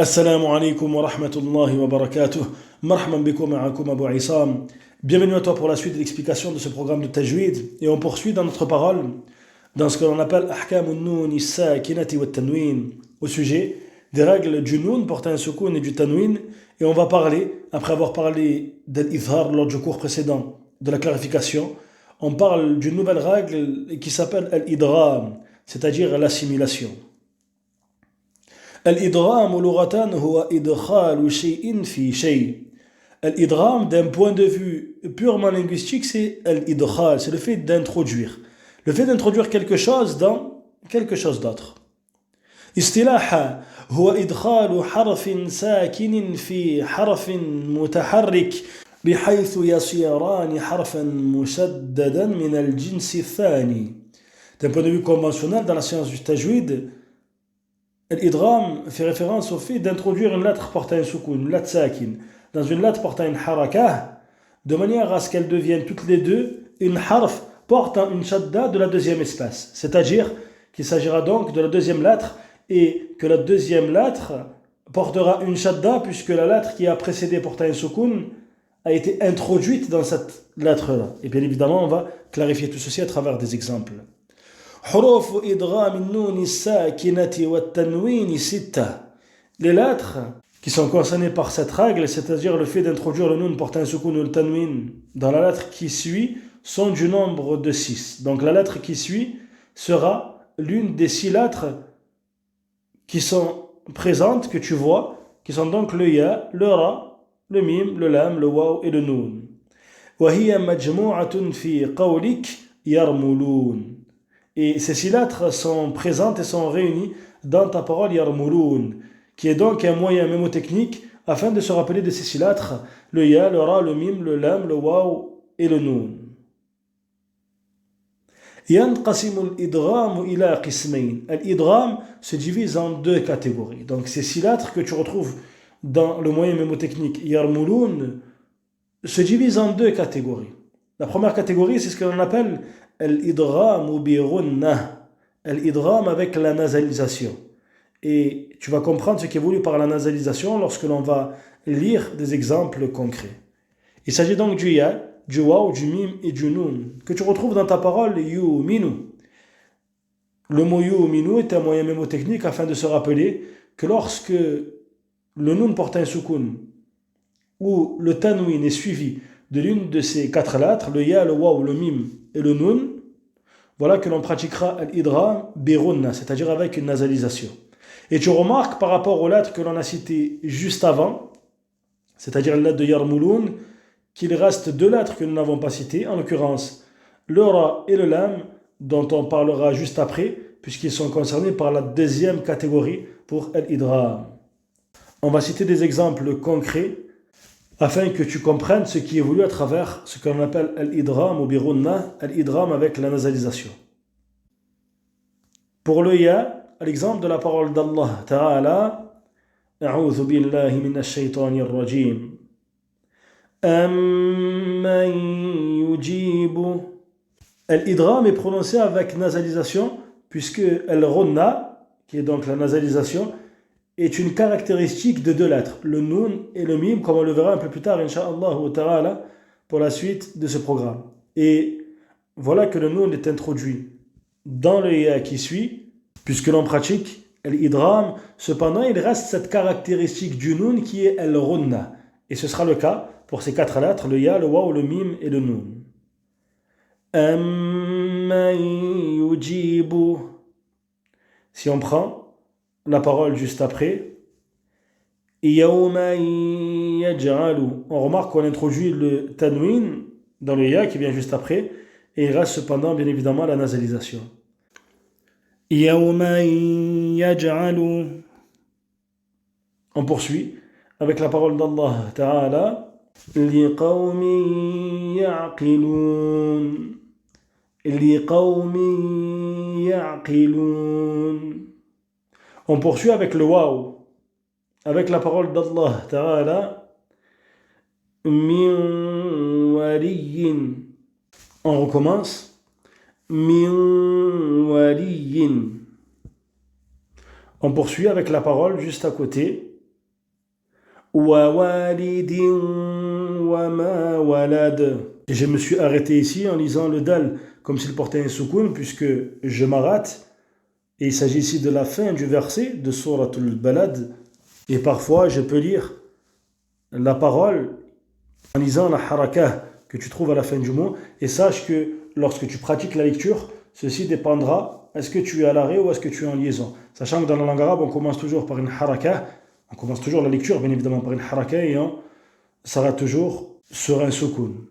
Assalamu alaikum wa rahmatullahi wa barakatuh. Marhaban bikum ma'akum Abu Isam. Bienvenue à toi pour la suite de l'explication de ce programme de Tajwid. Et on poursuit dans notre parole, dans ce que l'on appelle Ahkamun Noun Sakinati wa Tanwin, au sujet des règles du Noun portant un soukoun et du Tanwin. Et on va parler, après avoir parlé d'Al-Izhar lors du cours précédent, de la clarification, on parle d'une nouvelle règle qui s'appelle Al-Idgham, c'est-à-dire l'assimilation. Al-Idgham lughatan huwa idkhalu shay'in fi shay'. Al-Idgham, d'un point de vue purement linguistique, c'est Al-Idkhal, c'est le fait d'introduire. Le fait d'introduire quelque chose dans quelque chose d'autre. Istilaha huwa idkhalu harfin sakinin fi harfin mutaharrik بحيث يصيران حرفا مشددا من الجنس الثاني. D'un point de vue conventionnel, dans la science du tajwid, l'idgham fait référence au fait d'introduire une lettre portant un soukoun, une lettre sakin, dans une lettre portant une harakah, de manière à ce qu'elles deviennent toutes les deux une harf portant une shadda de la deuxième espèce. C'est-à-dire qu'il s'agira donc de la deuxième lettre et que la deuxième lettre portera une shadda puisque la lettre qui a précédé portant un soukoun a été introduite dans cette lettre-là. Et bien évidemment, on va clarifier tout ceci à travers des exemples. حروف إدغام النون الساكنة والتنوين ستة. Les lettres qui sont concernées par cette règle, c'est-à-dire le fait d'introduire le noun portant un soukoun ou le tanwin dans la lettre qui suit, sont du nombre de 6. Donc la lettre qui suit sera l'une des 6 lettres qui sont présentes, que tu vois, qui sont donc le ya, le ra, le mim, le lam, le waw et le noun. وهي مجموعة في قولك يرملون. Et ces 6 lettres sont présentes et sont réunies dans ta parole yarmulun, qui est donc un moyen mémotechnique afin de se rappeler de ces 6 lettres, le ya, le ra, le mim, le lam, le waw et le noun. ينقسم الإدغام إلى قسمين. الإدغام se divise en 2 catégories. Donc ces 6 lettres que tu retrouves dans le moyen mémotechnique yarmulun se divise en 2 catégories. La première catégorie, c'est ce que l'on appelle l'idgham bi ghunnah, l'idgham avec la nasalisation. Et tu vas comprendre ce qui est voulu par la nasalisation lorsque l'on va lire des exemples concrets. Il s'agit donc du ya, du waw, du mim et du noun, que tu retrouves dans ta parole yuminu. Le mot yuminu est un moyen mémotechnique afin de se rappeler que lorsque le noun porte un soukoun ou le tanwin est suivi de l'une de ces 4 lettres, le ya, le waw, le mim et le noun, voilà que l'on pratiquera l'idgham bi ghunnah, c'est-à-dire avec une nasalisation. Et tu remarques par rapport aux lettres que l'on a citées juste avant, c'est-à-dire la lettre de yarmulun, qu'il reste 2 lettres que nous n'avons pas citées, en l'occurrence le ra et le lam, dont on parlera juste après, puisqu'ils sont concernés par la deuxième catégorie pour l'idgham. On va citer des exemples concrets afin que tu comprennes ce qui est voulu à travers ce qu'on appelle l'idgham ou bi ghunnah, l'idgham avec la nasalisation. Pour le ya, à l'exemple de la parole d'Allah Ta'ala, A'udhu billahi minash shaytanir rajim. Amman yujibu. L'idgham est prononcé avec nasalisation puisque al-ghunna, qui est donc la nasalisation, est une caractéristique de 2 lettres, le noun et le mim, comme on le verra un peu plus tard, incha'Allah ta'ala, pour la suite de ce programme. Et voilà que le noun est introduit dans le ya qui suit, puisque l'on pratique l'idgham. Cependant, il reste cette caractéristique du noun qui est al-ghunna. Et ce sera le cas pour ces 4 lettres, le ya, le waw, le mim et le noun. Amman yujibu. Si on prend la parole juste après, Yawma yaj'alu. On remarque qu'on introduit le tanwin dans le ya qui vient juste après, et il reste cependant bien évidemment la nasalisation. Yawma yaj'alu. On poursuit avec la parole d'Allah Ta'ala, liqawmin ya'qilun. Liqawmin ya'qilun. On poursuit avec le waw, avec la parole d'Allah Ta'ala, min waliyin. On recommence, min waliyin. On poursuit avec la parole juste à côté, ووالد وما ولد. Et je me suis arrêté ici en lisant le dal comme s'il portait un soukoun, puisque je m'arrête. Et il s'agit ici de la fin du verset de Surat al-Balad. Et parfois, je peux lire la parole en lisant la haraka que tu trouves à la fin du mot. Et sache que lorsque tu pratiques la lecture, ceci dépendra, est-ce que tu es à l'arrêt ou est-ce que tu es en liaison. Sachant que dans la langue arabe, on commence toujours par une haraka. On commence toujours la lecture, bien évidemment, par une haraka et on s'arrête toujours sur un soukoun.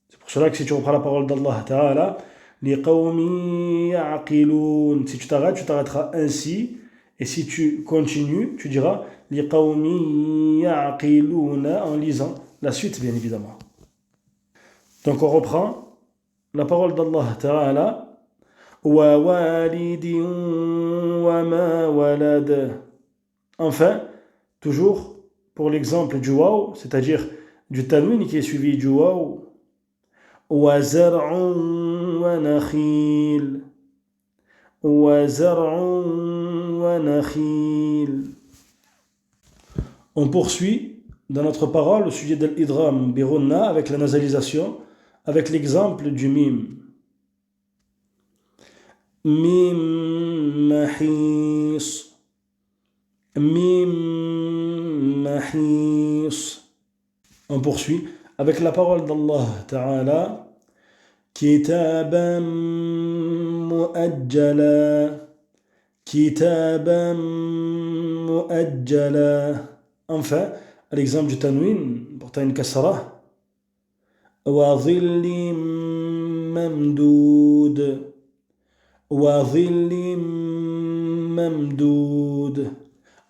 C'est pour cela que si tu reprends la parole d'Allah Ta'ala, liqawmi ya'qiloun. Si tu t'arrêteras ainsi. Et si tu continues, tu diras liqawmi ya'qiloun en lisant la suite, bien évidemment. Donc on reprend la parole d'Allah Ta'ala. Wa walidin wa ma walad. Enfin, toujours pour l'exemple du waw, c'est-à-dire du tanwin qui est suivi du waw. وزرع ونخيل وزرع ونخيل. On poursuit dans notre parole au sujet de l'idram birunna avec la nasalisation, avec l'exemple du mim. Mim mahis. Mim mahis. On poursuit avec la parole d'Allah Ta'ala, Kitaban mu'ajjala, Kitaban mu'ajjala. Enfin, à l'exemple du tanwin, portant une kasra, Wa dhillim mamdoud, Wa dhillim mamdoud.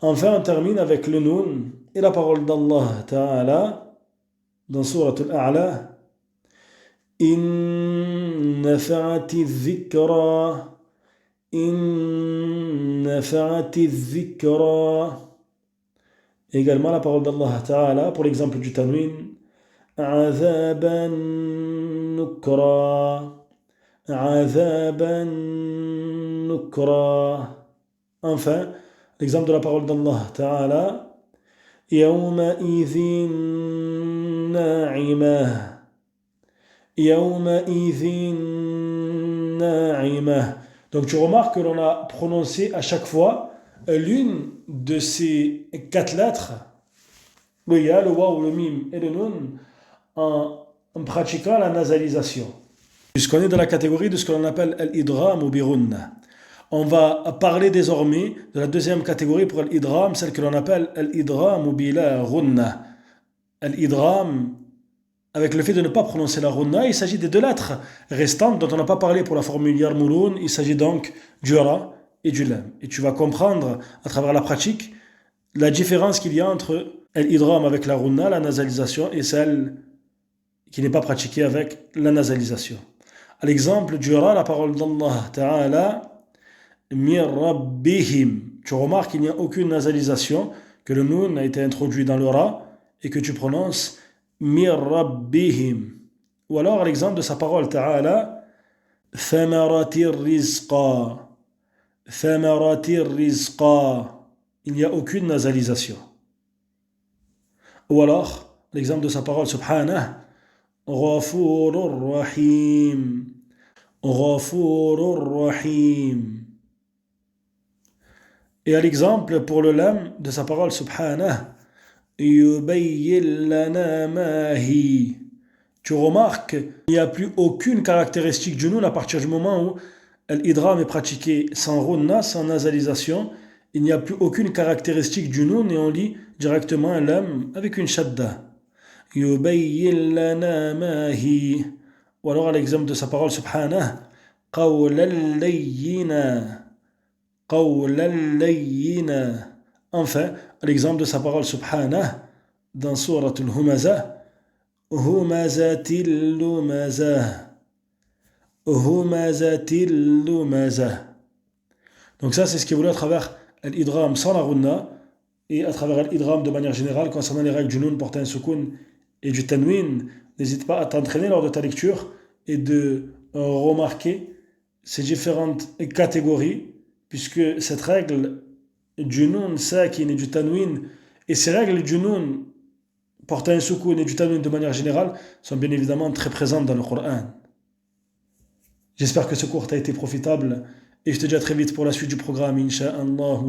Enfin, on termine avec le noun et la parole d'Allah Ta'ala, dans Surat Al-A'la, In nafa'ati dhikra, In nafa'ati dhikra. Également la parole d'Allah Ta'ala pour l'exemple du tanwin, Azaban nukra, Azaban nukra. Enfin, l'exemple de la parole d'Allah Ta'ala, يومئذ ناعمة يومئذ ناعمة. Donc tu remarques que l'on a prononcé à chaque fois l'une de ces 4 lettres, le ya, le waw, le mim et le nun, en pratiquant la nasalisation. Puisqu'on est dans la catégorie de ce que l'on appelle al-idram ou birunna. On va parler désormais de la deuxième catégorie pour l'idram, celle que l'on appelle l'idram ou bila runna. L'idram, avec le fait de ne pas prononcer la runna, il s'agit des 2 lettres restantes dont on n'a pas parlé pour la formule yarmulun. Il s'agit donc du ra et du lam. Et tu vas comprendre à travers la pratique la différence qu'il y a entre l'idram avec la runna, la nasalisation, et celle qui n'est pas pratiquée avec la nasalisation. À l'exemple du ra, la parole d'Allah Ta'ala, Mir rabbihim. Tu remarques qu'il n'y a aucune nasalisation, que le nun a été introduit dans le ra et que tu prononces Mir rabbihim. Ou alors l'exemple de sa parole Ta'ala, Thamaratir rizqa. Thamaratir rizqa. Il n'y a aucune nasalisation. Ou alors l'exemple de sa parole Subhanah, Ghafurur rahim. Ghafurur rahim. Et à l'exemple pour le lam de sa parole Subhanah, Yubayyin lana ma hi. Tu remarques qu'il n'y a plus aucune caractéristique du nun à partir du moment où l'idram est pratiqué sans runna, sans nasalisation. Il n'y a plus aucune caractéristique du nun et on lit directement un lam avec une shadda. Yubayyin lana ma hi. Ou alors à l'exemple de sa parole Subhanah, Qawlan layyina. Qawlan layyina. Enfin, à l'exemple de sa parole Subhanah, dans Surat al-Humazah, Humazatil lumazah. Humazatil lumazah. Donc ça, c'est ce qui est voulu à travers l'idram sans la runna et à travers l'idram de manière générale concernant les règles du nun portant un soukoun et du tanwin. N'hésite pas à t'entraîner lors de ta lecture et de remarquer ces différentes catégories, puisque cette règle du nun sakin et du tanwin et ces règles du nun porter un soukoun et du tanwin de manière générale sont bien évidemment très présentes dans le Coran. J'espère que ce cours t'a été profitable et je te dis à très vite pour la suite du programme, Inch'Allah.